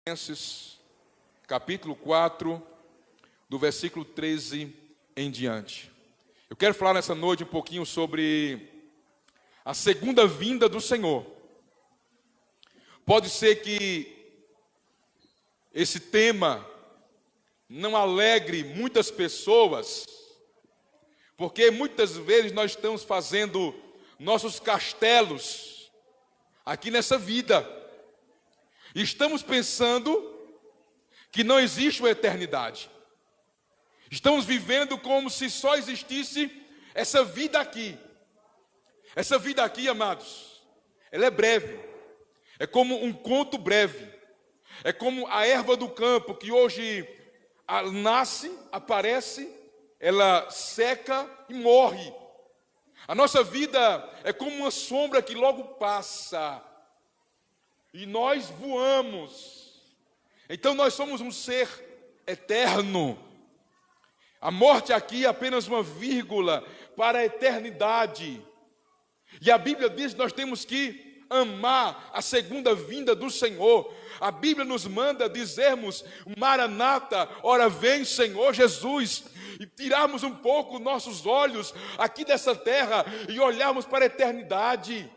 Colossenses, capítulo 4, do versículo 13 em diante. Eu quero falar nessa noite um pouquinho sobre a segunda vinda do Senhor. Pode ser que esse tema não alegre muitas pessoas, porque muitas vezes nós estamos fazendo nossos castelos aqui nessa vida. E estamos pensando que não existe uma eternidade. Estamos vivendo como se só existisse essa vida aqui. Essa vida aqui, amados, ela é breve. É como um conto breve. É como a erva do campo que hoje nasce, aparece, ela seca e morre. A nossa vida é como uma sombra que logo passa. E nós voamos. Então nós somos um ser eterno. A morte aqui é apenas uma vírgula para a eternidade. E a Bíblia diz que nós temos que amar a segunda vinda do Senhor. A Bíblia nos manda dizermos: Maranata, ora vem Senhor Jesus. E tirarmos um pouco nossos olhos aqui dessa terra e olharmos para a eternidade.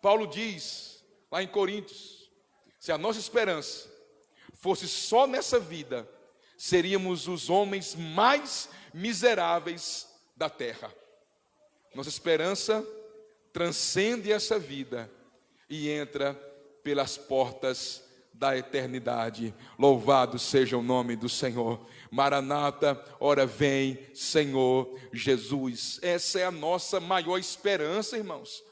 Paulo diz lá em Coríntios, se a nossa esperança fosse só nessa vida, seríamos os homens mais miseráveis da terra. Nossa esperança transcende essa vida e entra pelas portas da eternidade. Louvado seja o nome do Senhor. Maranata, ora vem Senhor Jesus. Essa é a nossa maior esperança, irmãos.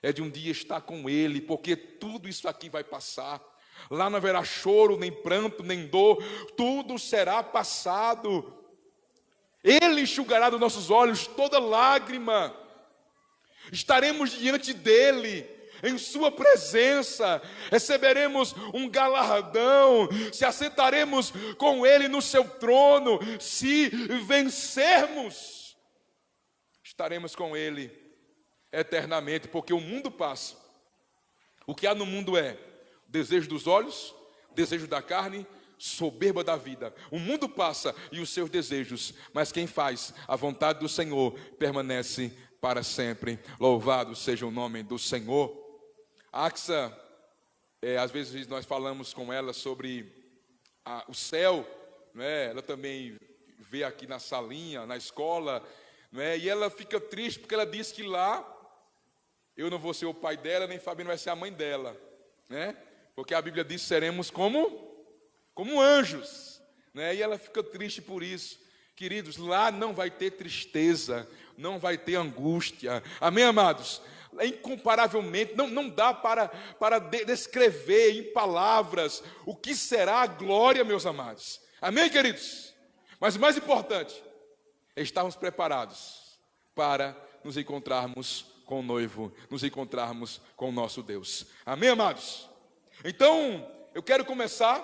É de um dia estar com Ele, porque tudo isso aqui vai passar. Lá não haverá choro, nem pranto, nem dor, tudo será passado. Ele enxugará dos nossos olhos toda lágrima. Estaremos diante dEle, em sua presença, receberemos um galardão, se assentaremos com Ele no seu trono, se vencermos, estaremos com Ele eternamente, porque o mundo passa. O que há no mundo é desejo dos olhos, desejo da carne, soberba da vida. O mundo passa e os seus desejos, mas quem faz a vontade do Senhor permanece para sempre. Louvado seja o nome do Senhor. A Axa, às vezes nós falamos com ela sobre o céu, né? Ela também vê aqui na salinha, na escola, né? E ela fica triste porque ela diz que lá eu não vou ser o pai dela, nem Fabiano vai ser a mãe dela, né? Porque a Bíblia diz que seremos como anjos, né? E ela fica triste por isso. Queridos, lá não vai ter tristeza, não vai ter angústia. Amém, amados? Incomparavelmente, não dá para descrever em palavras o que será a glória, meus amados. Amém, queridos? Mas o mais importante é estarmos preparados para nos encontrarmos com o noivo, nos encontrarmos com o nosso Deus. Amém, amados? Então, eu quero começar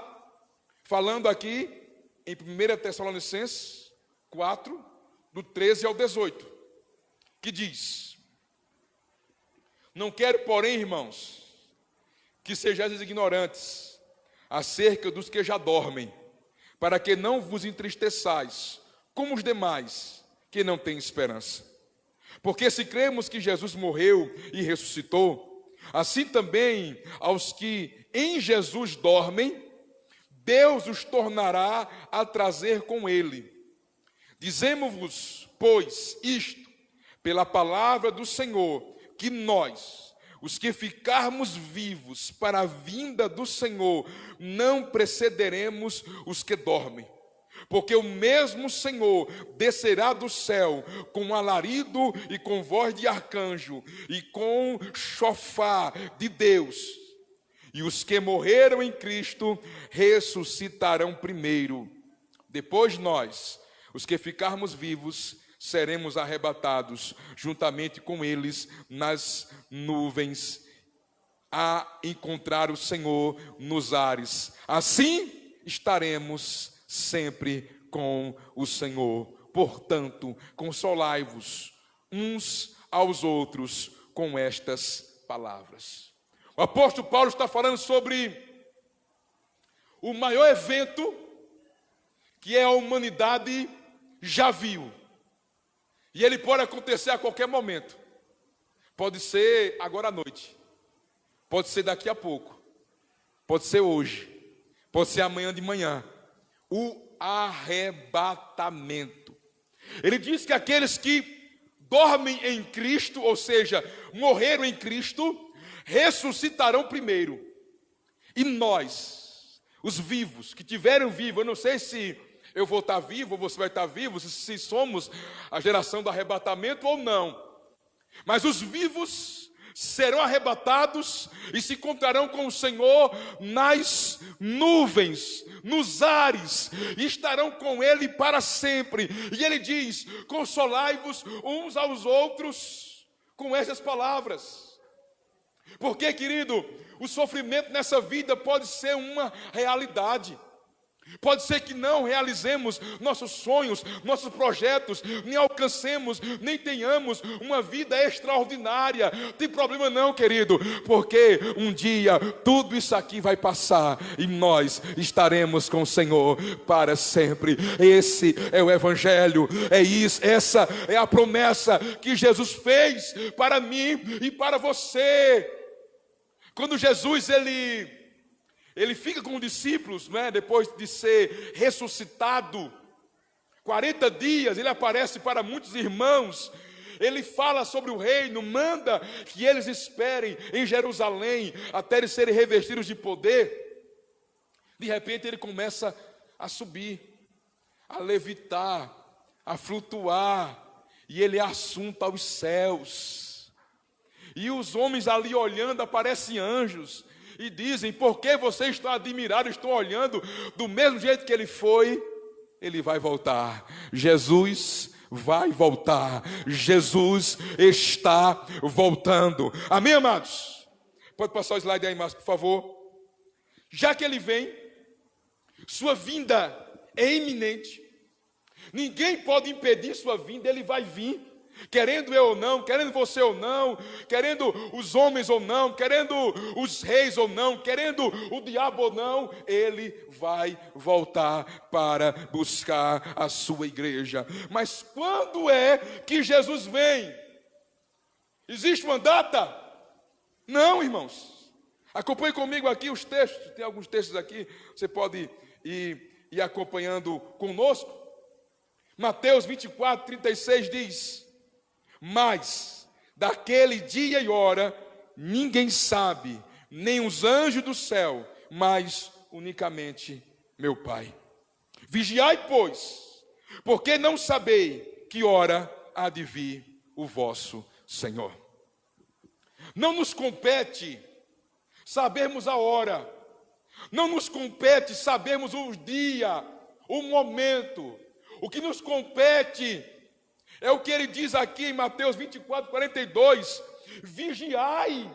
falando aqui em 1 Tessalonicenses 4, do 13 ao 18, que diz: Não quero, porém, irmãos, que sejais ignorantes acerca dos que já dormem, para que não vos entristeçais, como os demais que não têm esperança. Porque se cremos que Jesus morreu e ressuscitou, assim também aos que em Jesus dormem, Deus os tornará a trazer com Ele. Dizemos-vos, pois, isto, pela palavra do Senhor, que nós, os que ficarmos vivos para a vinda do Senhor, não precederemos os que dormem. Porque o mesmo Senhor descerá do céu com alarido e com voz de arcanjo e com chofar de Deus. E os que morreram em Cristo ressuscitarão primeiro. Depois nós, os que ficarmos vivos, seremos arrebatados juntamente com eles nas nuvens a encontrar o Senhor nos ares. Assim estaremos sempre com o Senhor. Portanto, consolai-vos uns aos outros com estas palavras. O apóstolo Paulo está falando sobre o maior evento que a humanidade já viu. E ele pode acontecer a qualquer momento. Pode ser agora à noite. Pode ser daqui a pouco. Pode ser hoje. Pode ser amanhã de manhã. O arrebatamento. Ele diz que aqueles que dormem em Cristo, ou seja, morreram em Cristo, ressuscitarão primeiro. E nós, os vivos, que tiveram vivo, eu não sei se eu vou estar vivo ou você vai estar vivo, se somos a geração do arrebatamento ou não. Mas os vivos serão arrebatados e se encontrarão com o Senhor nas nuvens, nos ares, e estarão com Ele para sempre. E Ele diz: consolai-vos uns aos outros com essas palavras. Porque, querido, o sofrimento nessa vida pode ser uma realidade. Pode ser que não realizemos nossos sonhos, nossos projetos, nem alcancemos, nem tenhamos uma vida extraordinária. Não tem problema não, querido, porque um dia tudo isso aqui vai passar e nós estaremos com o Senhor para sempre. Esse é o Evangelho, é isso, essa é a promessa que Jesus fez para mim e para você. Quando Jesus, ele fica com os discípulos, né, depois de ser ressuscitado, 40 dias, ele aparece para muitos irmãos, ele fala sobre o reino, manda que eles esperem em Jerusalém, até eles serem revestidos de poder. De repente ele começa a subir, a levitar, a flutuar, e ele é assunto aos céus. E os homens ali olhando, aparecem anjos, e dizem: por que vocês estão admirados, estão olhando do mesmo jeito que ele foi? Ele vai voltar. Jesus vai voltar. Jesus está voltando. Amém, amados? Pode passar o slide aí, Márcio, por favor. Já que ele vem, sua vinda é iminente. Ninguém pode impedir sua vinda, ele vai vir. Querendo eu ou não, querendo você ou não, querendo os homens ou não, querendo os reis ou não, querendo o diabo ou não, ele vai voltar para buscar a sua igreja. Mas quando é que Jesus vem? Existe uma data? Não, irmãos. Acompanhe comigo aqui os textos, tem alguns textos aqui, você pode ir acompanhando conosco. Mateus 24, 36 diz: mas daquele dia e hora ninguém sabe, nem os anjos do céu, mas unicamente meu Pai. Vigiai, pois, porque não sabei que hora há de vir o vosso Senhor. Não nos compete sabermos a hora, não nos compete sabermos o dia, o momento. O que nos compete é o que ele diz aqui em Mateus 24, 42. Vigiai,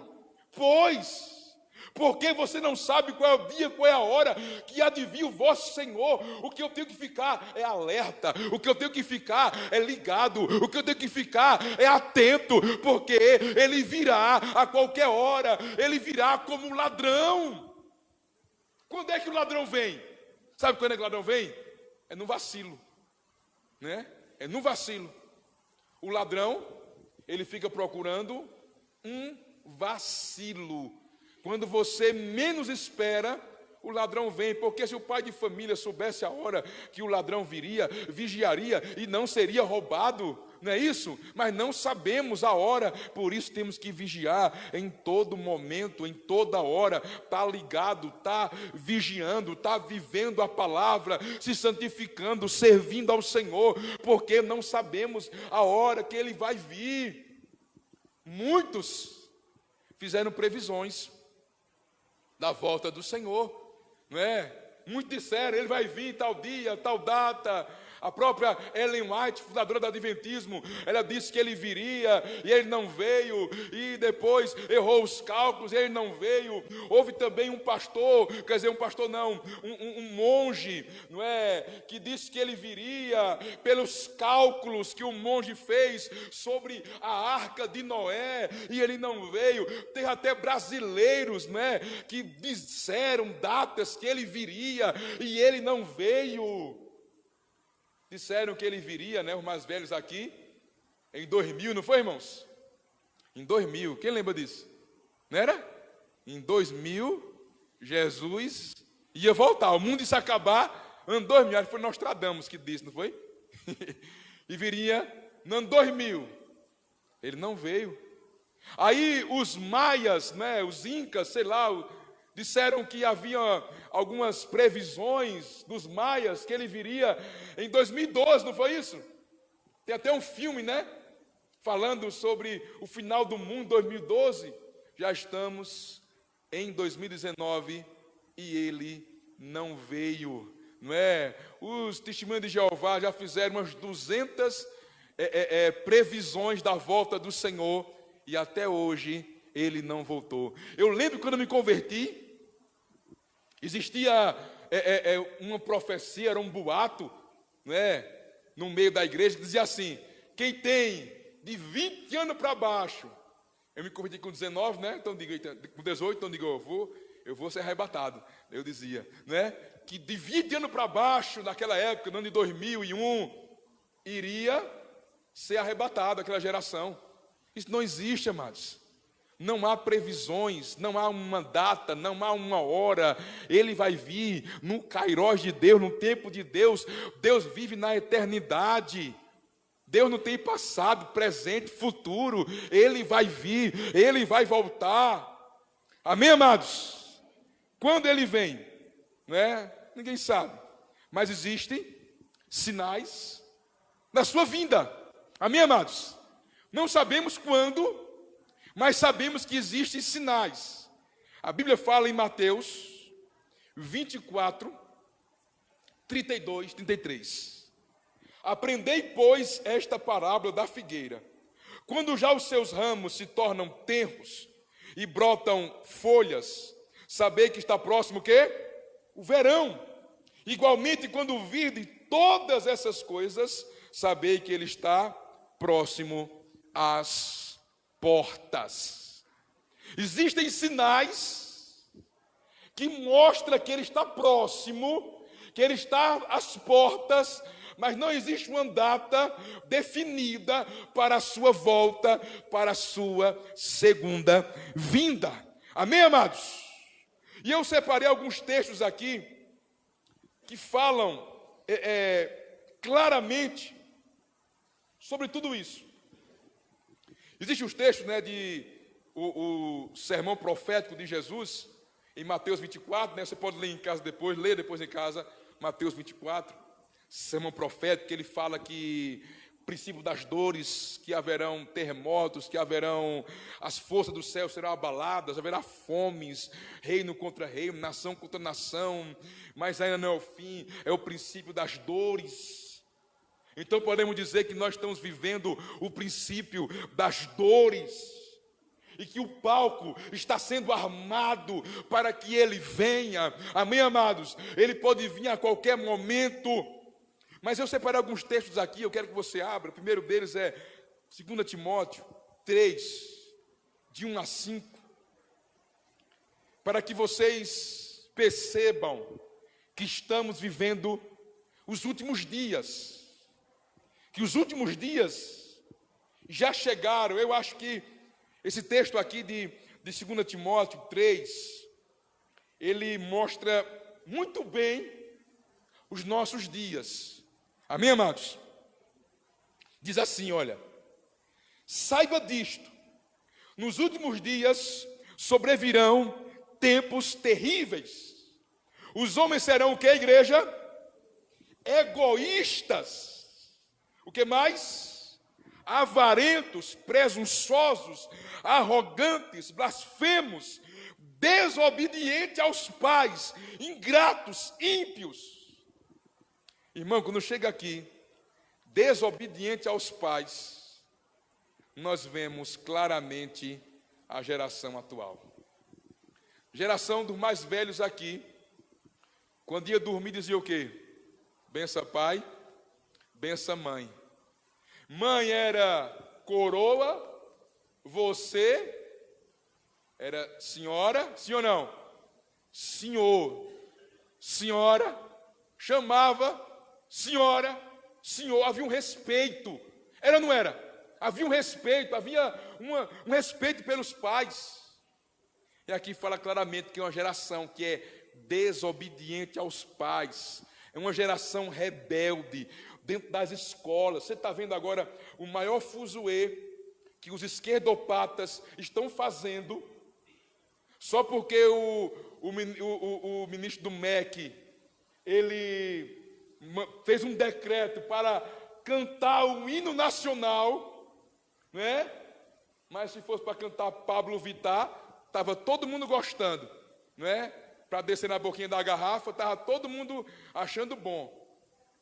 pois, porque você não sabe qual é o dia, qual é a hora que há de vir o vosso Senhor. O que eu tenho que ficar é alerta, o que eu tenho que ficar é ligado, o que eu tenho que ficar é atento, porque ele virá a qualquer hora, ele virá como um ladrão. Quando é que o ladrão vem? Sabe quando é que o ladrão vem? É no vacilo, né? É no vacilo. O ladrão, ele fica procurando um vacilo. Quando você menos espera, o ladrão vem. Porque se o pai de família soubesse a hora que o ladrão viria, vigiaria e não seria roubado, não é isso? Mas não sabemos a hora, por isso temos que vigiar em todo momento, em toda hora. Está ligado, está vigiando, está vivendo a palavra, se santificando, servindo ao Senhor, porque não sabemos a hora que Ele vai vir. Muitos fizeram previsões da volta do Senhor, não é? Muitos disseram: Ele vai vir tal dia, tal data. A própria Ellen White, fundadora do Adventismo, ela disse que ele viria e ele não veio, e depois errou os cálculos e ele não veio. Houve também um pastor, quer dizer, um pastor não, um monge, não é, que disse que ele viria pelos cálculos que o monge fez sobre a arca de Noé, e ele não veio. Tem até brasileiros, né, que disseram datas que ele viria e ele não veio. Disseram que ele viria, né, os mais velhos aqui, em 2000, não foi, irmãos? Em 2000, quem lembra disso? Não era? Em 2000, Jesus ia voltar, o mundo ia se acabar, ano 2000, acho que foi Nostradamus que disse, não foi? E viria no ano 2000, ele não veio. Aí os maias, né, os incas, sei lá, disseram que havia algumas previsões dos maias que ele viria em 2012, não foi isso? Tem até um filme, né? Falando sobre o final do mundo, 2012. Já estamos em 2019 e ele não veio, não é? Os testemunhos de Jeová já fizeram umas 200 previsões da volta do Senhor e até hoje ele não voltou. Eu lembro quando eu me converti, existia uma profecia, era um boato, né, no meio da igreja, que dizia assim: quem tem de 20 anos para baixo, eu me converti com 19, né, então digo, com 18, então digo, eu vou ser arrebatado. Eu dizia, né, que de 20 anos para baixo, naquela época, no ano de 2001, iria ser arrebatado aquela geração. Isso não existe, amados. Não há previsões, não há uma data, não há uma hora. Ele vai vir no kairós de Deus, no tempo de Deus. Deus vive na eternidade. Deus não tem passado, presente, futuro. Ele vai vir, ele vai voltar. Amém, amados? Quando ele vem, né? Ninguém sabe. Mas existem sinais da sua vinda. Amém, amados? Não sabemos quando, mas sabemos que existem sinais. A Bíblia fala em Mateus 24, 32, 33. Aprendei, pois, esta parábola da figueira. Quando já os seus ramos se tornam tenros e brotam folhas, sabei que está próximo o quê? O verão. Igualmente, quando virdes todas essas coisas, sabei que ele está próximo às portas. Existem sinais que mostram que ele está próximo, que ele está às portas, mas não existe uma data definida para a sua volta, para a sua segunda vinda. Amém, amados? E eu separei alguns textos aqui que falam claramente sobre tudo isso. Existem os textos, né, o sermão profético de Jesus, em Mateus 24, né, você pode ler em casa depois, ler depois em casa, Mateus 24, sermão profético, que ele fala que princípio das dores, que haverão terremotos, que haverão, as forças do céu serão abaladas, haverá fomes, reino contra reino, nação contra nação, mas ainda não é o fim, é o princípio das dores. Então podemos dizer que nós estamos vivendo o princípio das dores, e que o palco está sendo armado para que ele venha. Amém, amados? Ele pode vir a qualquer momento. Mas eu separei alguns textos aqui, eu quero que você abra. O primeiro deles é 2 Timóteo 3, de 1 a 5, para que vocês percebam que estamos vivendo os últimos dias, que os últimos dias já chegaram. Eu acho que esse texto aqui de 2 Timóteo 3, ele mostra muito bem os nossos dias. Amém, amados? Diz assim, olha: saiba disto, nos últimos dias sobrevirão tempos terríveis. Os homens serão o que, igreja? Egoístas. O que mais? Avarentos, presunçosos, arrogantes, blasfemos, desobedientes aos pais, ingratos, ímpios. Irmão, quando chega aqui, desobediente aos pais, nós vemos claramente a geração atual. Geração dos mais velhos aqui, quando ia dormir dizia o quê? Bença pai, bença mãe. Mãe era coroa, você era senhora, sim ou não? Senhor, senhora, chamava senhora, senhor, havia um respeito, era ou não era? Havia um respeito, havia um respeito pelos pais. E aqui fala claramente que é uma geração que é desobediente aos pais, é uma geração rebelde dentro das escolas. Você está vendo agora o maior fuzuê que os esquerdopatas estão fazendo, só porque o ministro do MEC, ele fez um decreto para cantar o hino nacional, né? Mas se fosse para cantar Pablo Vittar, estava todo mundo gostando, né? Para descer na boquinha da garrafa, estava todo mundo achando bom,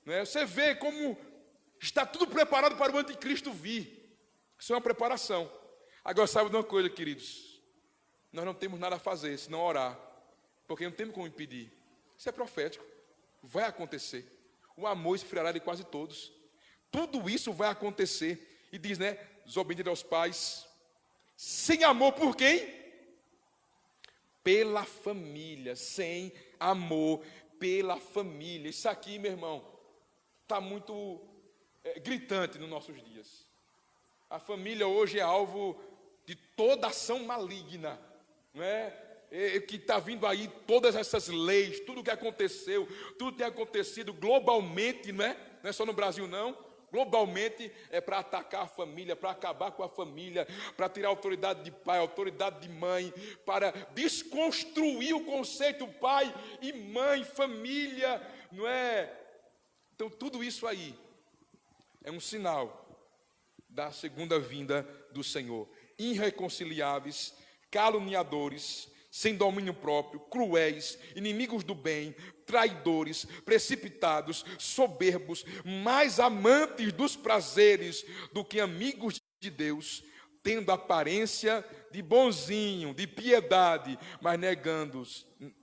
né? Você vê como está tudo preparado para o anticristo vir. Isso é uma preparação. Agora, sabe de uma coisa, queridos? Nós não temos nada a fazer, senão orar, porque não temos como impedir. Isso é profético, vai acontecer. O amor esfriará de quase todos. Tudo isso vai acontecer. E diz, né? Desobediente aos pais, sem amor por quem? Pela família, sem amor pela família. Isso aqui, meu irmão, está muito gritante nos nossos dias. A família hoje é alvo de toda ação maligna, não é? Que está vindo aí todas essas leis, tudo que aconteceu, tudo que tem acontecido globalmente, não é só no Brasil não, globalmente é para atacar a família, para acabar com a família, para tirar a autoridade de pai, a autoridade de mãe, para desconstruir o conceito pai e mãe, família, não é? Então tudo isso aí é um sinal da segunda vinda do Senhor. Irreconciliáveis, caluniadores, sem domínio próprio, cruéis, inimigos do bem, traidores, precipitados, soberbos, mais amantes dos prazeres do que amigos de Deus, tendo aparência de bonzinho, de piedade,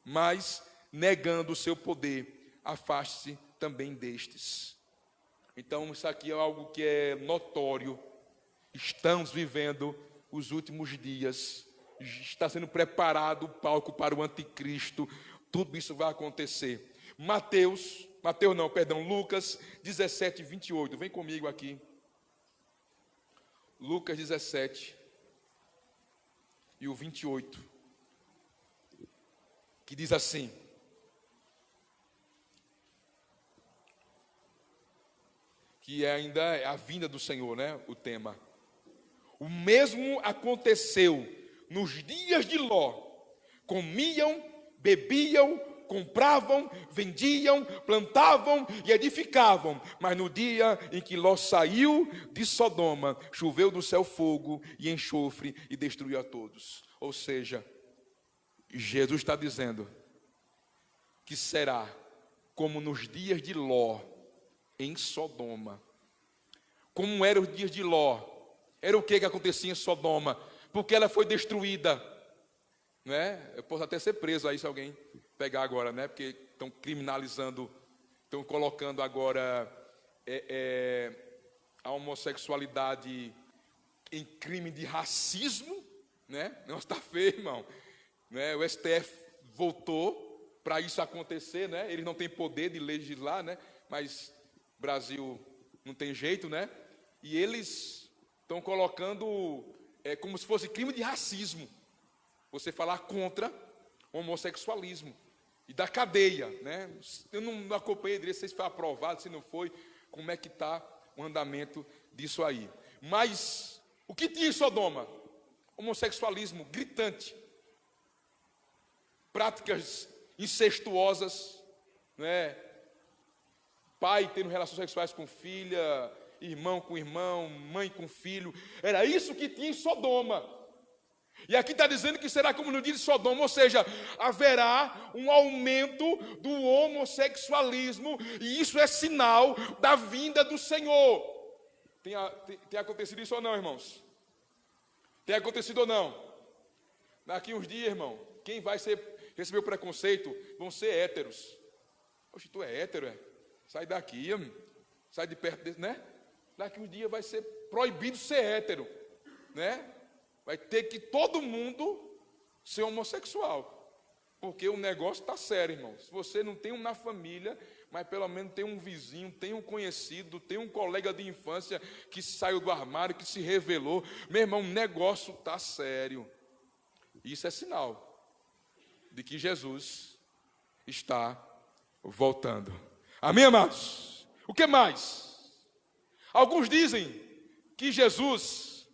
mas negando o seu poder. Afaste-se também destes. Então, isso aqui é algo que é notório. Estamos vivendo os últimos dias. Está sendo preparado o palco para o anticristo. Tudo isso vai acontecer. Lucas 17, 28. Vem comigo aqui. Lucas 17 e o 28. Que diz assim: que ainda é a vinda do Senhor, né? O tema. O mesmo aconteceu nos dias de Ló. Comiam, bebiam, compravam, vendiam, plantavam e edificavam. Mas no dia em que Ló saiu de Sodoma, choveu do céu fogo e enxofre e destruiu a todos. Ou seja, Jesus está dizendo que será como nos dias de Ló em Sodoma. Como eram os dias de Ló? Era o que acontecia em Sodoma? Porque ela foi destruída, né? Eu posso até ser preso aí se alguém pegar agora, né? Porque estão criminalizando, estão colocando agora a homossexualidade em crime de racismo, né? Não está feio, irmão, né? O STF voltou para isso acontecer, né? Eles não têm poder de legislar, né? Mas o Brasil não tem jeito, né? E eles estão colocando como se fosse crime de racismo você falar contra o homossexualismo e da cadeia, né? Eu não acompanhei direito se foi aprovado, se não foi, como é que está o andamento disso aí. Mas o que tinha em Sodoma? Homossexualismo gritante, práticas incestuosas, né? Pai tendo relações sexuais com filha, irmão com irmão, mãe com filho. Era isso que tinha em Sodoma. E aqui está dizendo que será como no dia de Sodoma, ou seja, haverá um aumento do homossexualismo, e isso é sinal da vinda do Senhor. Tem acontecido isso ou não, irmãos? Tem acontecido ou não? Daqui uns dias, irmão, quem vai receber o preconceito vão ser héteros. Oxe, tu é hétero, é? Sai daqui, sai de perto desse, né? Daqui uns dias vai ser proibido ser hétero, né? Vai ter que todo mundo ser homossexual, porque o negócio está sério, irmão. Se você não tem um na família, mas pelo menos tem um vizinho, tem um conhecido, tem um colega de infância que saiu do armário, que se revelou, meu irmão, o negócio está sério. Isso é sinal de que Jesus está voltando. Amém, amados? O que mais? Alguns dizem que Jesus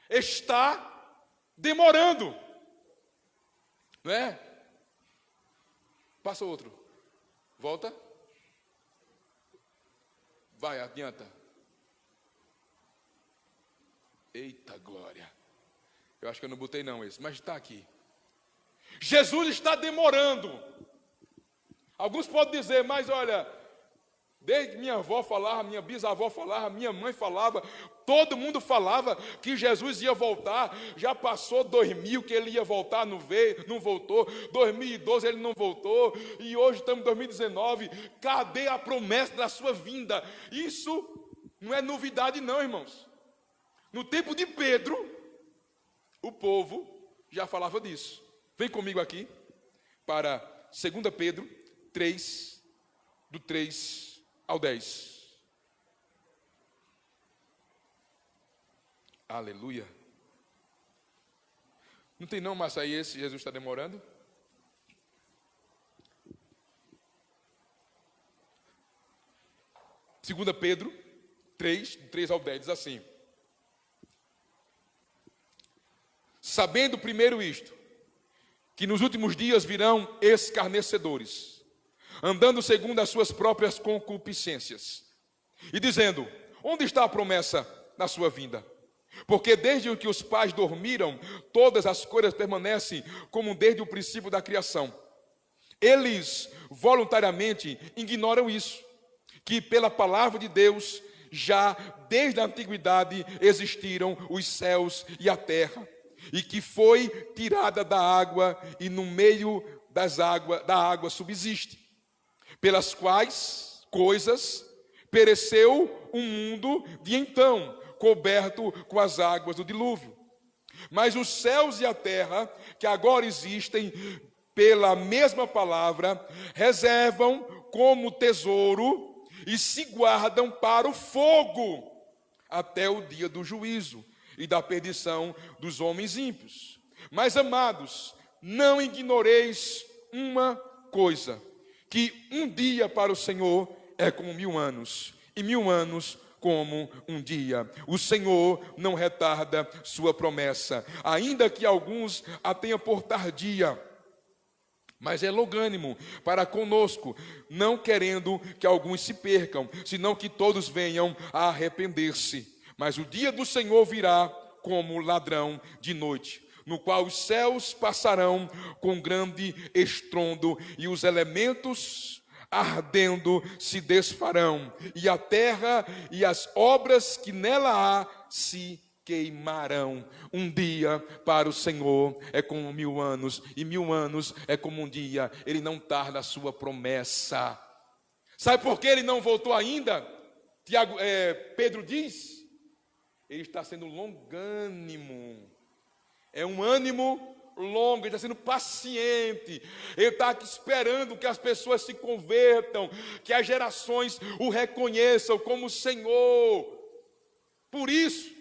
está demorando, não é? Passa outro, volta, vai, adianta. Eita glória, eu acho que eu não botei não esse, mas está aqui. Jesus está demorando. Alguns podem dizer, mas olha, desde que minha avó falava, minha bisavó falava, minha mãe falava, todo mundo falava que Jesus ia voltar. Já passou 2000 que ele ia voltar, não veio, não voltou. 2012 ele não voltou. E hoje estamos em 2019. Cadê a promessa da sua vinda? Isso não é novidade não, irmãos. No tempo de Pedro, o povo já falava disso. Vem comigo aqui para 2 Pedro 3, do 3 ao 10. Aleluia. Não tem não, mas aí esse Jesus está demorando? Segunda Pedro 3, do 3 ao 10, diz assim: sabendo primeiro isto, que nos últimos dias virão escarnecedores, andando segundo as suas próprias concupiscências, e dizendo, onde está a promessa da sua vinda? Porque desde que os pais dormiram, todas as coisas permanecem como desde o princípio da criação. Eles voluntariamente ignoram isso, que pela palavra de Deus, já desde a antiguidade existiram os céus e a terra, e que foi tirada da água, e no meio da água subsiste, pelas quais coisas pereceu o mundo de então, coberto com as águas do dilúvio. Mas os céus e a terra, que agora existem, pela mesma palavra, reservam como tesouro e se guardam para o fogo, até o dia do juízo e da perdição dos homens ímpios. Mas, amados, não ignoreis uma coisa, que um dia para o Senhor é como 1000 anos, e 1000 anos como um dia. O Senhor não retarda sua promessa, ainda que alguns a tenham por tardia, mas é longânimo para conosco, não querendo que alguns se percam, senão que todos venham a arrepender-se. Mas o dia do Senhor virá como ladrão de noite, no qual os céus passarão com grande estrondo, e os elementos ardendo se desfarão, e a terra e as obras que nela há se queimarão. Um dia para o Senhor é como 1000 anos, e 1000 anos é como um dia. Ele não tarda a sua promessa. Sabe por que ele não voltou ainda? Pedro diz, ele está sendo longânimo. É um ânimo longo, ele está sendo paciente. Ele está aqui esperando que as pessoas se convertam, que as gerações o reconheçam como Senhor. Por isso,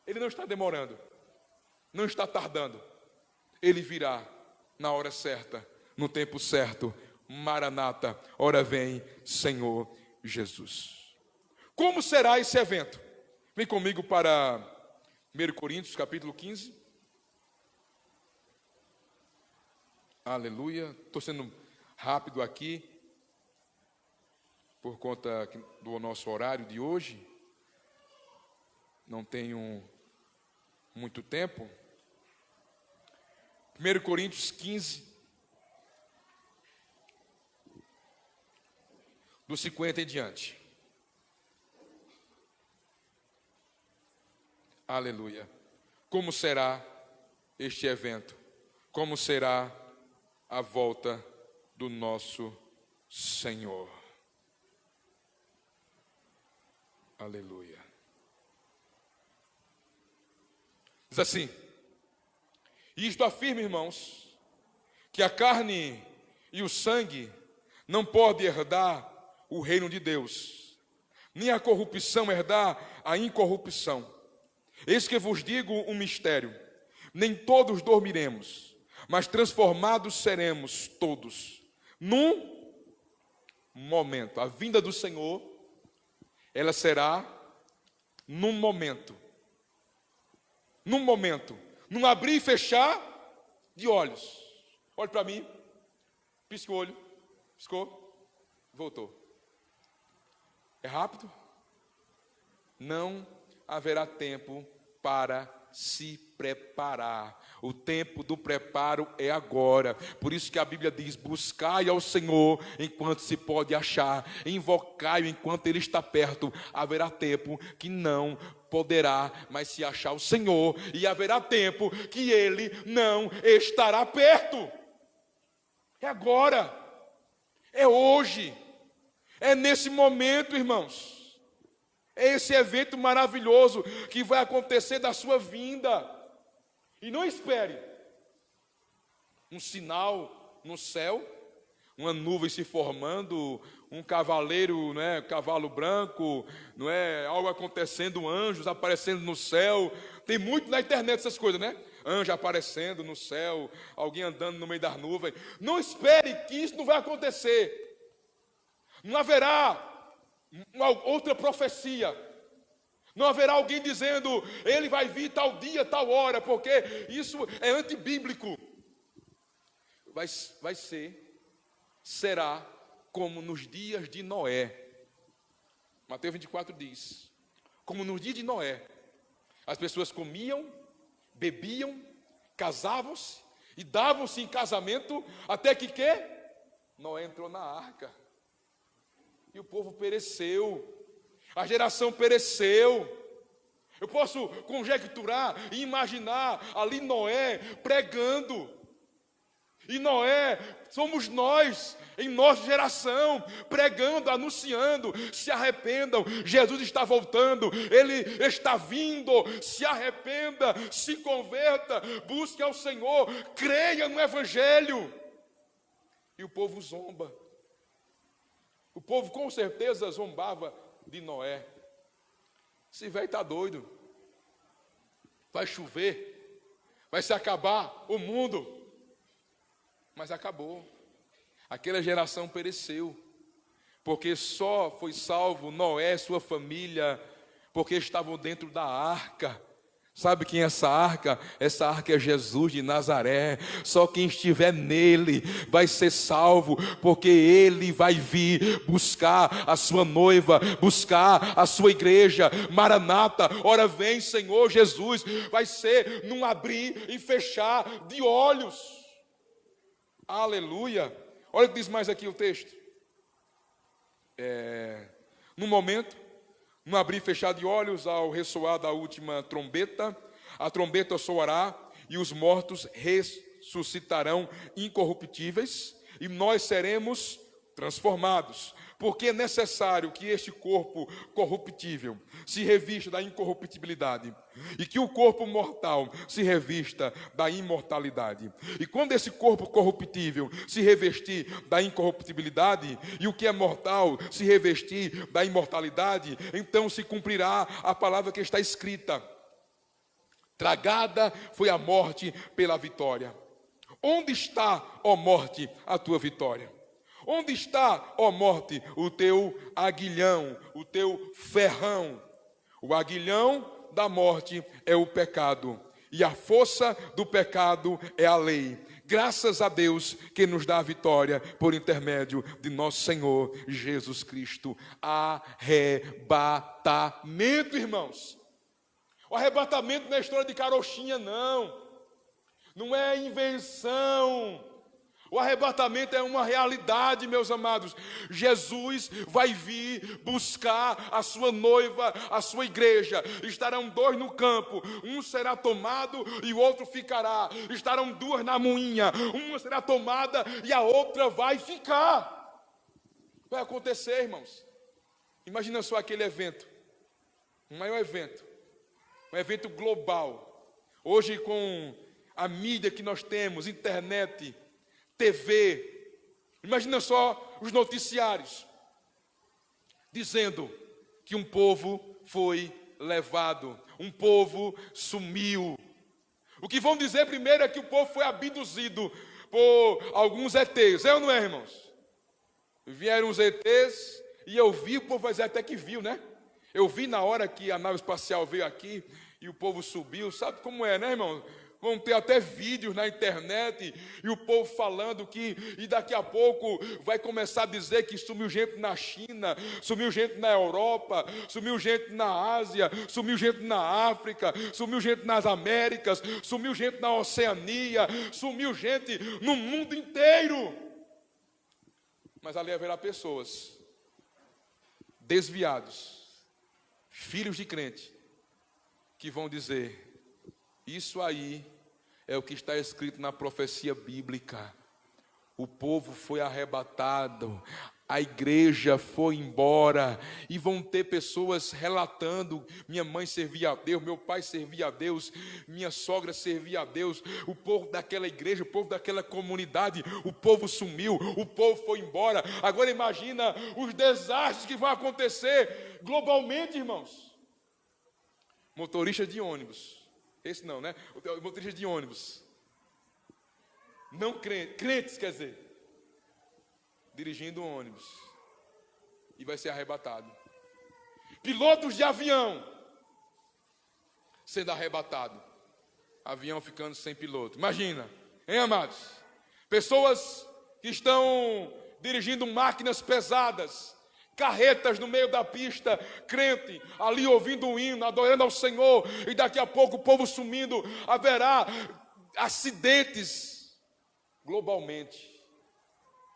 ele não está demorando, não está tardando. Ele virá na hora certa, no tempo certo. Maranata, ora vem, Senhor Jesus. Como será esse evento? Vem comigo para 1 Coríntios, capítulo 15. Aleluia. Estou sendo rápido aqui, por conta do nosso horário de hoje. Não tenho muito tempo. 1 Coríntios 15, do 50 em diante. Aleluia. Como será este evento? Como será a volta do nosso Senhor? Aleluia. Diz assim: isto afirma, irmãos, que a carne e o sangue não podem herdar o reino de Deus, nem a corrupção herdar a incorrupção. Eis que vos digo um mistério: nem todos dormiremos, mas transformados seremos todos, num momento. A vinda do Senhor, ela será num momento, num abrir e fechar de olhos. Olhe para mim, pisca o olho, piscou, voltou. É rápido? Não haverá tempo para se preparar. O tempo do preparo é agora. Por isso que a Bíblia diz: buscai ao Senhor enquanto se pode achar, invocai-o enquanto Ele está perto. Haverá tempo que não poderá mais se achar o Senhor, e haverá tempo que Ele não estará perto. É agora, é hoje, é nesse momento, irmãos. É esse evento maravilhoso que vai acontecer da sua vinda. E não espere um sinal no céu, uma nuvem se formando, um cavaleiro, não é, cavalo branco, não é, algo acontecendo, anjos aparecendo no céu. Tem muito na internet essas coisas, né? Anjo aparecendo no céu, alguém andando no meio das nuvens. Não espere, que isso não vai acontecer. Não haverá outra profecia. Não haverá alguém dizendo: ele vai vir tal dia, tal hora, porque isso é antibíblico. Será como nos dias de Noé. Mateus 24 diz: como nos dias de Noé, as pessoas comiam, bebiam, casavam-se e davam-se em casamento, até que Noé entrou na arca. E o povo pereceu, a geração pereceu. Eu posso conjecturar e imaginar ali Noé pregando. E Noé, somos nós, em nossa geração, pregando, anunciando: se arrependam, Jesus está voltando, Ele está vindo, se arrependa, se converta, busque ao Senhor, creia no Evangelho. E o povo zomba. O povo com certeza zombava de Noé. Esse velho está doido. Vai chover, vai se acabar o mundo. Mas acabou. Aquela geração pereceu, porque só foi salvo Noé e sua família, porque estavam dentro da arca. Sabe quem é essa arca? Essa arca é Jesus de Nazaré. Só quem estiver nele vai ser salvo, porque ele vai vir buscar a sua noiva, buscar a sua igreja. Maranata, ora vem Senhor Jesus. Vai ser num abrir e fechar de olhos. Aleluia. Olha o que diz mais aqui o texto. No momento, no abrir e fechar de olhos, ao ressoar da última trombeta, a trombeta soará e os mortos ressuscitarão incorruptíveis e nós seremos transformados. Porque é necessário que este corpo corruptível se revista da incorruptibilidade e que o corpo mortal se revista da imortalidade. E quando esse corpo corruptível se revestir da incorruptibilidade e o que é mortal se revestir da imortalidade, então se cumprirá a palavra que está escrita: tragada foi a morte pela vitória. Onde está, ó morte, a tua vitória? Onde está, ó morte, o teu aguilhão, o teu ferrão? O aguilhão da morte é o pecado, e a força do pecado é a lei. Graças a Deus que nos dá a vitória por intermédio de nosso Senhor Jesus Cristo. Arrebatamento, irmãos. O arrebatamento não é história de carochinha, não. não é invenção. O arrebatamento é uma realidade, meus amados. Jesus vai vir buscar a sua noiva, a sua igreja. Estarão dois no campo, um será tomado e o outro ficará. Estarão duas na moinha, uma será tomada e a outra vai ficar. Vai acontecer, irmãos. Imagina só aquele evento, um maior evento, um evento global. Hoje, com a mídia que nós temos, internet, TV, imagina só os noticiários dizendo que um povo foi levado, um povo sumiu. O que vão dizer primeiro é que o povo foi abduzido por alguns ETs, é ou não é, irmãos? Vieram os ETs e eu vi, o povo vai dizer até que viu, né? Eu vi na hora que a nave espacial veio aqui e o povo subiu, sabe como é, né, irmão? Vão ter até vídeos na internet e o povo falando que, e daqui a pouco vai começar a dizer que sumiu gente na China, sumiu gente na Europa, sumiu gente na Ásia, sumiu gente na África, sumiu gente nas Américas, sumiu gente na Oceania, sumiu gente no mundo inteiro. Mas ali haverá pessoas desviados, filhos de crente, que vão dizer: isso aí é o que está escrito na profecia bíblica. O povo foi arrebatado, a igreja foi embora, e vão ter pessoas relatando: minha mãe servia a Deus, meu pai servia a Deus, minha sogra servia a Deus. O povo daquela igreja, o povo daquela comunidade, o povo sumiu, o povo foi embora. Agora imagina os desastres que vão acontecer globalmente, irmãos. Motorista de ônibus, esse não, né? O motorista de ônibus, não crentes, quer dizer, dirigindo um ônibus e vai ser arrebatado. Pilotos de avião sendo arrebatado, avião ficando sem piloto. Imagina, hein, amados? Pessoas que estão dirigindo máquinas pesadas, carretas no meio da pista, crente ali ouvindo o hino, adorando ao Senhor, e daqui a pouco o povo sumindo. Haverá acidentes globalmente,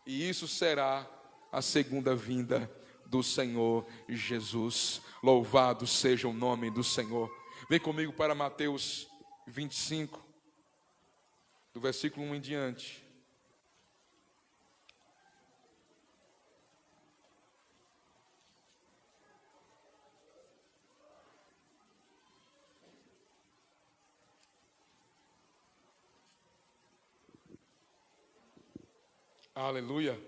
e isso será a segunda vinda do Senhor Jesus. Louvado seja o nome do Senhor. Vem comigo para Mateus 25, do versículo 1 em diante. Aleluia.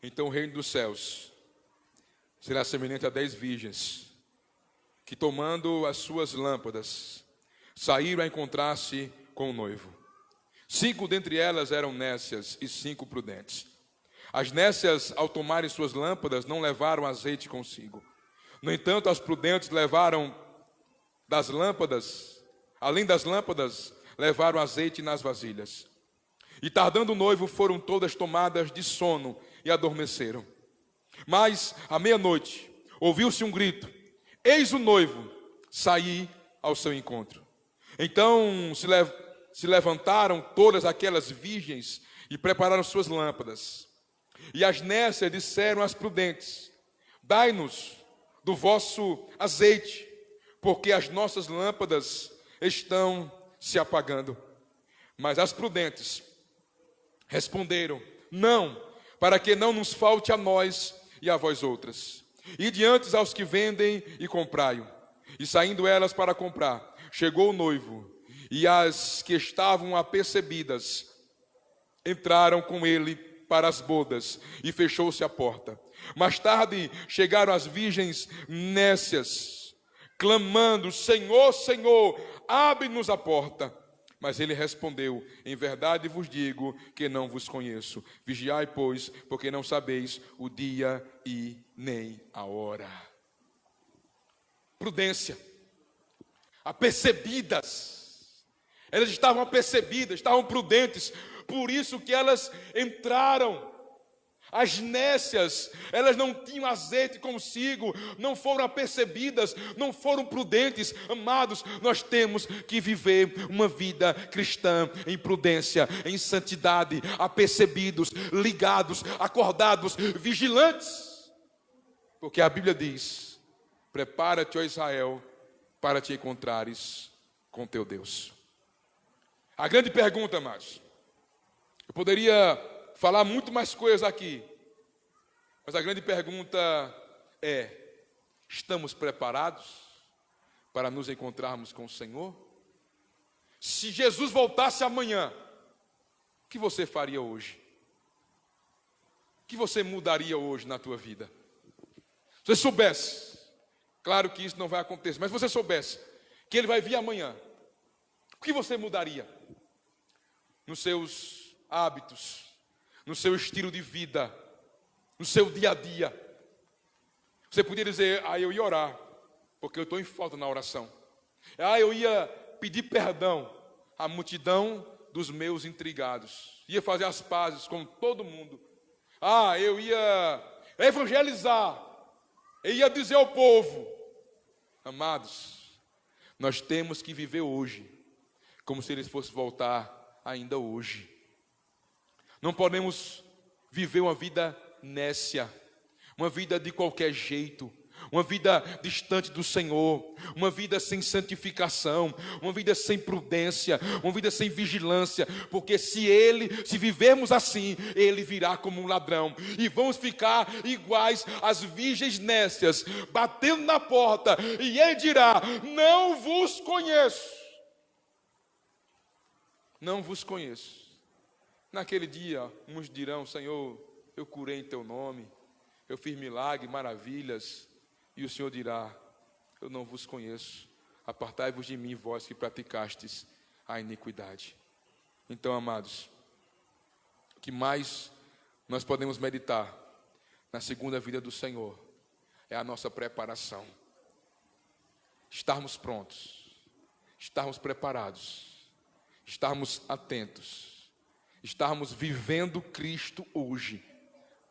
Então o reino dos céus será semelhante a 10 virgens, que tomando as suas lâmpadas, saíram a encontrar-se com o noivo. 5 dentre elas eram nécias e 5 prudentes. As nécias, ao tomarem suas lâmpadas, não levaram azeite consigo. No entanto, as prudentes levaram das lâmpadas, além das lâmpadas, levaram azeite nas vasilhas. E tardando o noivo, foram todas tomadas de sono e adormeceram. Mas, à meia-noite, ouviu-se um grito: eis o noivo, saí ao seu encontro. Então se levantaram todas aquelas virgens e prepararam suas lâmpadas. E as nécias disseram às prudentes: dai-nos do vosso azeite, porque as nossas lâmpadas estão se apagando. Mas as prudentes responderam: não, para que não nos falte a nós e a vós outras. E diante aos que vendem e comprai-o. E saindo elas para comprar, chegou o noivo, e as que estavam apercebidas entraram com ele para as bodas, e fechou-se a porta. Mais tarde chegaram as virgens nécias, clamando: Senhor, Senhor, abre-nos a porta. Mas ele respondeu: em verdade vos digo que não vos conheço. Vigiai, pois, porque não sabeis o dia e nem a hora. Prudência. Apercebidas. Elas estavam apercebidas, estavam prudentes. Por isso que elas entraram. As nécias, elas não tinham azeite consigo, não foram apercebidas, não foram prudentes. Amados, nós temos que viver uma vida cristã em prudência, em santidade, apercebidos, ligados, acordados, vigilantes. Porque a Bíblia diz: prepara-te, ó Israel, para te encontrares com teu Deus. A grande pergunta, amados, eu poderia falar muito mais coisas aqui, mas a grande pergunta é: estamos preparados para nos encontrarmos com o Senhor? Se Jesus voltasse amanhã, o que você faria hoje? O que você mudaria hoje na tua vida? Se você soubesse, claro que isso não vai acontecer, mas se você soubesse que Ele vai vir amanhã, o que você mudaria? Nos seus hábitos, no seu estilo de vida, no seu dia a dia. Você podia dizer: eu ia orar, porque eu estou em falta na oração. Eu ia pedir perdão à multidão dos meus intrigados. Ia fazer as pazes com todo mundo. Eu ia evangelizar. Eu ia dizer ao povo. Amados, nós temos que viver hoje como se eles fossem voltar ainda hoje. Não podemos viver uma vida nécia, uma vida de qualquer jeito, uma vida distante do Senhor, uma vida sem santificação, uma vida sem prudência, uma vida sem vigilância, porque se vivermos assim, Ele virá como um ladrão, e vamos ficar iguais às virgens nécias, batendo na porta, e Ele dirá: não vos conheço. Não vos conheço. Naquele dia, uns dirão: Senhor, eu curei em teu nome, eu fiz milagres, maravilhas. E o Senhor dirá: eu não vos conheço. Apartai-vos de mim, vós que praticastes a iniquidade. Então, amados, o que mais nós podemos meditar na segunda vida do Senhor é a nossa preparação. Estarmos prontos, estarmos preparados, estarmos atentos, estarmos vivendo Cristo hoje,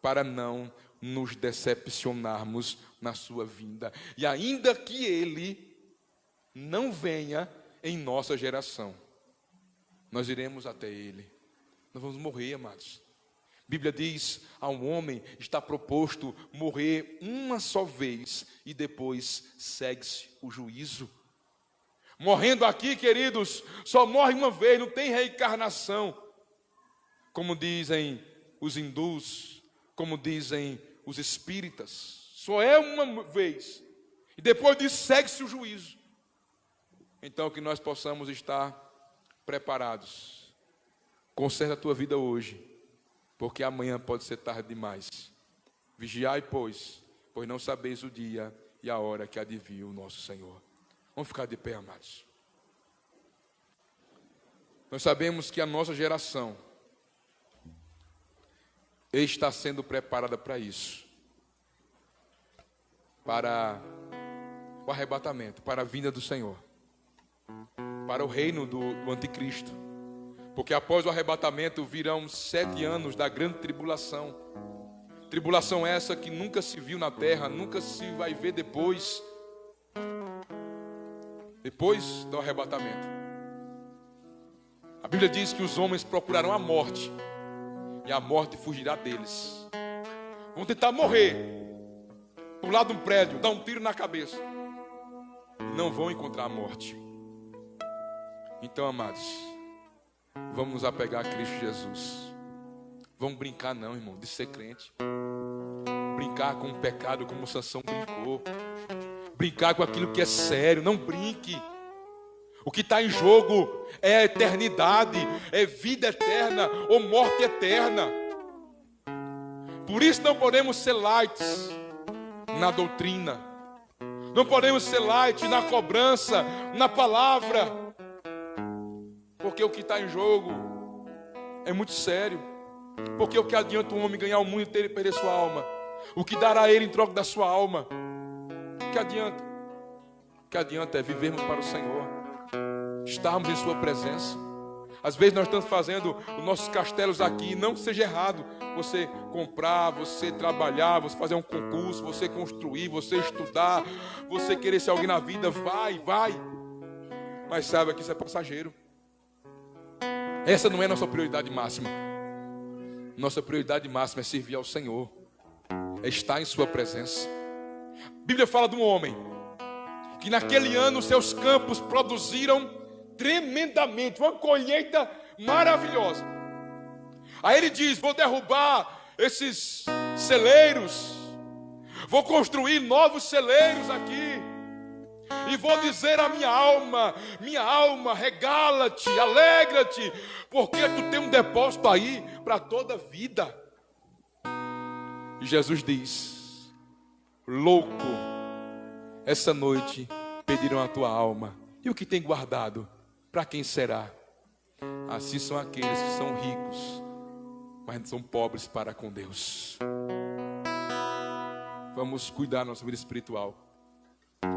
para não nos decepcionarmos na sua vinda. E ainda que Ele não venha em nossa geração, nós iremos até Ele. Nós vamos morrer, amados. A Bíblia diz: ao homem está proposto morrer uma só vez, e depois segue-se o juízo. Morrendo aqui, queridos, só morre uma vez, não tem reencarnação. Como dizem os hindus, como dizem os espíritas, só é uma vez, e depois disso segue-se o juízo. Então, que nós possamos estar preparados. Conserta a tua vida hoje, porque amanhã pode ser tarde demais. Vigiai, pois não sabeis o dia e a hora que há de vir o nosso Senhor. Vamos ficar de pé, amados. Nós sabemos que a nossa geração está sendo preparada para isso, para o arrebatamento, para a vinda do Senhor, para o reino do anticristo, porque após o arrebatamento virão 7 anos da grande tribulação, tribulação essa que nunca se viu na terra, nunca se vai ver depois do arrebatamento. A Bíblia diz que os homens procurarão a morte, e a morte fugirá deles. Vão tentar morrer, pular de um prédio, dar um tiro na cabeça, e não vão encontrar a morte. Então, amados, vamos nos apegar a Cristo Jesus. Vamos brincar não, irmão, de ser crente. Brincar com o pecado como Sansão brincou. Brincar com aquilo que é sério, não brinque. O que está em jogo é a eternidade, é vida eterna ou morte eterna. Por isso não podemos ser light na doutrina, não podemos ser light na cobrança, na palavra, porque o que está em jogo é muito sério. Porque o que adianta um homem ganhar o mundo inteiro e perder sua alma? O que dará a ele em troca da sua alma? O que adianta? O que adianta é vivermos para o Senhor, estarmos em sua presença, Às vezes nós estamos fazendo os nossos castelos aqui. Não que seja errado você comprar, você trabalhar, você fazer um concurso, você construir, você estudar, você querer ser alguém na vida. Vai. Mas saiba que isso é passageiro. Essa não é a nossa prioridade máxima. Nossa prioridade máxima é servir ao Senhor, é estar em sua presença. A Bíblia fala de um homem que naquele ano seus campos produziram tremendamente, uma colheita maravilhosa. Aí ele diz: vou derrubar esses celeiros, vou construir novos celeiros aqui, e vou dizer à minha alma, regala-te, alegra-te, porque tu tem um depósito aí para toda a vida. E Jesus diz: louco, essa noite pediram a tua alma, e o que tem guardado, para quem será? Assim são aqueles que são ricos, mas são pobres para com Deus. Vamos cuidar da nossa vida espiritual.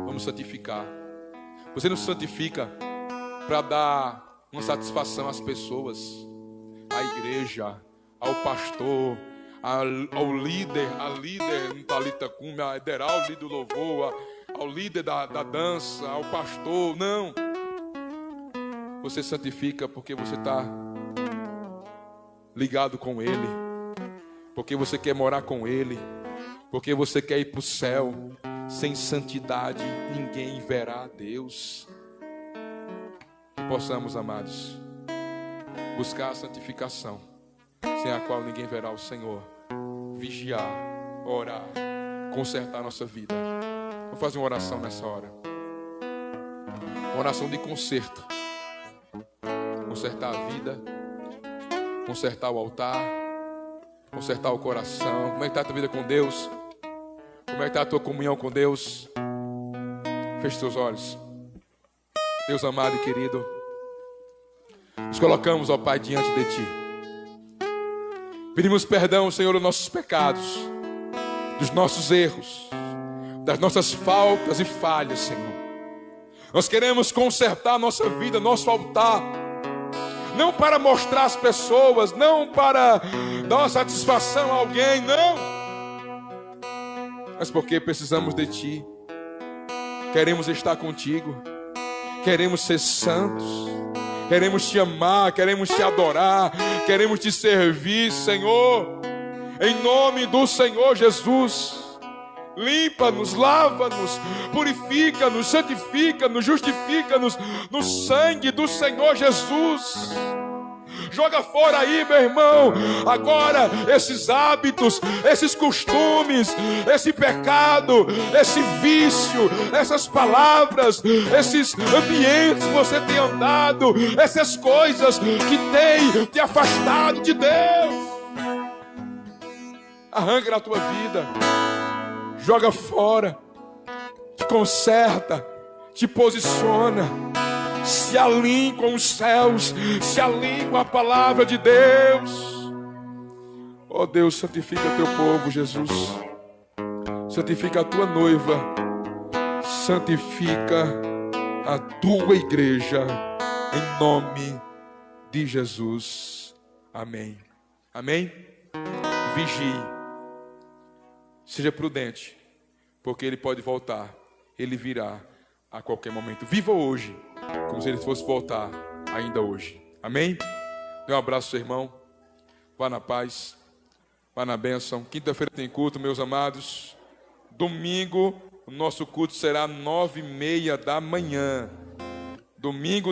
Vamos santificar. Você não se santifica para dar uma satisfação às pessoas, à igreja, ao pastor, ao líder, a líder no Talita Cume, a Ederal, líder do louvor, ao líder da dança, ao pastor. Não. Você santifica porque você está ligado com Ele, porque você quer morar com Ele, porque você quer ir para o céu. Sem santidade ninguém verá a Deus. Que possamos, amados, buscar a santificação, sem a qual ninguém verá o Senhor. Vigiar, orar, consertar a nossa vida. Vou fazer uma oração nessa hora, uma oração de conserto. Consertar a vida, consertar o altar, consertar o coração. Como é que está a tua vida com Deus? Como é que está a tua comunhão com Deus? Feche seus olhos. Deus amado e querido, nos colocamos, ó Pai, diante de Ti. Pedimos perdão, Senhor, dos nossos pecados, dos nossos erros, das nossas faltas e falhas, Senhor. Nós queremos consertar a nossa vida, nosso altar, não para mostrar às pessoas, não para dar uma satisfação a alguém, não, mas porque precisamos de Ti. Queremos estar contigo, queremos ser santos, queremos Te amar, queremos Te adorar, queremos Te servir, Senhor, em nome do Senhor Jesus. Limpa-nos, lava-nos, purifica-nos, santifica-nos, justifica-nos no sangue do Senhor Jesus. Joga fora aí, meu irmão, agora esses hábitos, esses costumes, esse pecado, esse vício, essas palavras, esses ambientes que você tem andado, essas coisas que tem te afastado de Deus. Arranca a tua vida, joga fora, te conserta, te posiciona, se alinhe com os céus, se alinhe com a palavra de Deus. Oh Deus, santifica o teu povo, Jesus. Santifica a tua noiva, santifica a tua igreja, em nome de Jesus. Amém. Amém? Vigie, seja prudente, porque Ele pode voltar, Ele virá a qualquer momento. Viva hoje como se Ele fosse voltar ainda hoje. Amém? Dê um abraço ao seu irmão. Vá na paz, vá na bênção. Quinta-feira tem culto, meus amados. Domingo, o nosso culto será 9:30 da manhã. Domingo